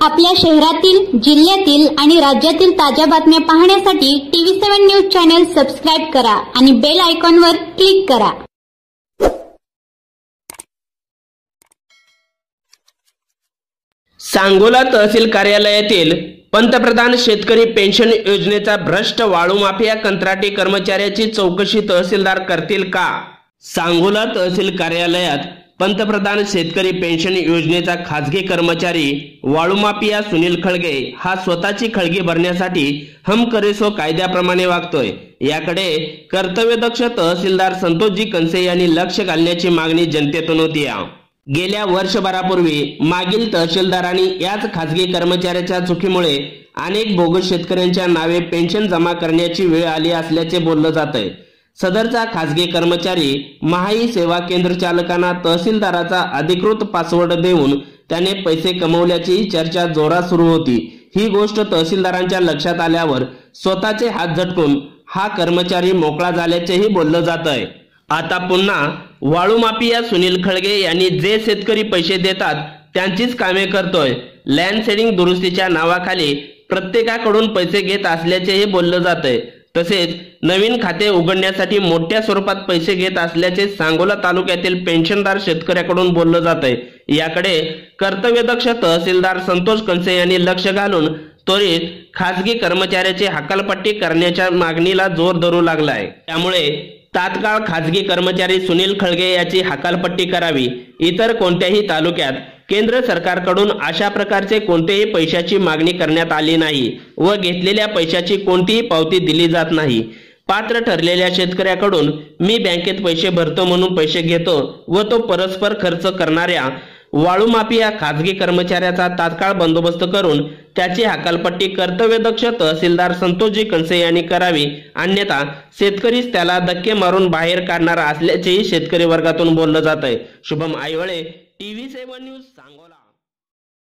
आपल्या शहरातील, जिल्ह्यातील आणि राज्यातील ताज्या बातम्या पाहण्यासाठी TV7 न्यूज चॅनल सबस्क्राइब करा आणि बेल आयकॉनवर क्लिक करा। सांगोला तहसील कार्यालयातील पंतप्रधान शेतकरी पेन्शन योजनेचा भ्रष्ट वाळू माफिया कंत्राटी कर्मचाऱ्याची चौकशी तहसीलदार करतील का? सांगोला तहसील कार्यालयात पंतप्रधान शेतकरी पेन्शन योजनेचा खासगी कर्मचारी वाळू माफिया सुनील खळगे हा स्वतःची खळगी भरण्यासाठी हम करे सो कायद्याप्रमाणे वागतोय, याकडे कर्तव्यदक्ष तहसीलदार संतोषजी कंसे यांनी लक्ष घालण्याची मागणी जनतेतून होती। गेल्या वर्षभरापूर्वी मागील तहसीलदारांनी याच खासगी कर्मचाऱ्याच्या चुकीमुळे अनेक बोगस शेतकऱ्यांच्या नावे पेन्शन जमा करण्याची वेळ आली असल्याचे बोललं जातंय। सदरचा खासगी कर्मचारी महाई सेवा केंद्र चालकांना तहसीलदाराचा अधिकृत पासवर्ड देऊन त्याने पैसे कमवल्याची चर्चा जोरात सुरू होती। ही गोष्ट तहसीलदारांच्या लक्षात आल्यावर स्वतःचे हात झटकून हा कर्मचारी मोकळा झाल्याचेही बोललं जातंय। आता पुन्हा वाळू माफिया सुनील खळगे यांनी जे शेतकरी पैसे देतात त्यांचीच कामे करतोय, लँड सेडिंग दुरुस्तीच्या नावाखाली प्रत्येकाकडून पैसे घेत असल्याचेही बोललं जातंय। तसेच नवीन खाते उघडण्यासाठी मोठ्या स्वरूपात पैसे घेत असल्याचे सांगोला तालुक्यातील पेन्शनदार शेतकऱ्याकडून बोललं जातंय। याकडे कर्तव्यदक्ष तहसीलदार संतोष कंसे यांनी लक्ष घालून त्वरित खासगी कर्मचाऱ्याची हकालपट्टी करण्याच्या मागणीला जोर धरू लागलाय। त्यामुळे तात्काळ खासगी कर्मचारी सुनील खळगे याची हकालपट्टी करावी। इतर कोणत्याही तालुक्यात केंद्र सरकारकडून अशा प्रकारचे कोणतेही पैशाची मागणी करण्यात आली नाही व घेतलेल्या पैशाची कोणतीही पावती दिली जात नाही। पात्र ठरलेल्या शेतकऱ्याकडून मी बँकेत पैसे भरतो म्हणून पैसे घेतो व तो परस्पर खर्च करणाऱ्या वाळू माफिया खासगी कर्मचाऱ्याचा तात्काळ बंदोबस्त करून त्याची हकालपट्टी कर्तव्यदक्ष तहसीलदार संतोषजी कंसे यांनी करावी, अन्यथा शेतकरीच त्याला धक्के मारून बाहेर काढणार असल्याचेही शेतकरी वर्गातून बोललं जात आहे। Shubham Aaiwale, TV7 news, Sangola.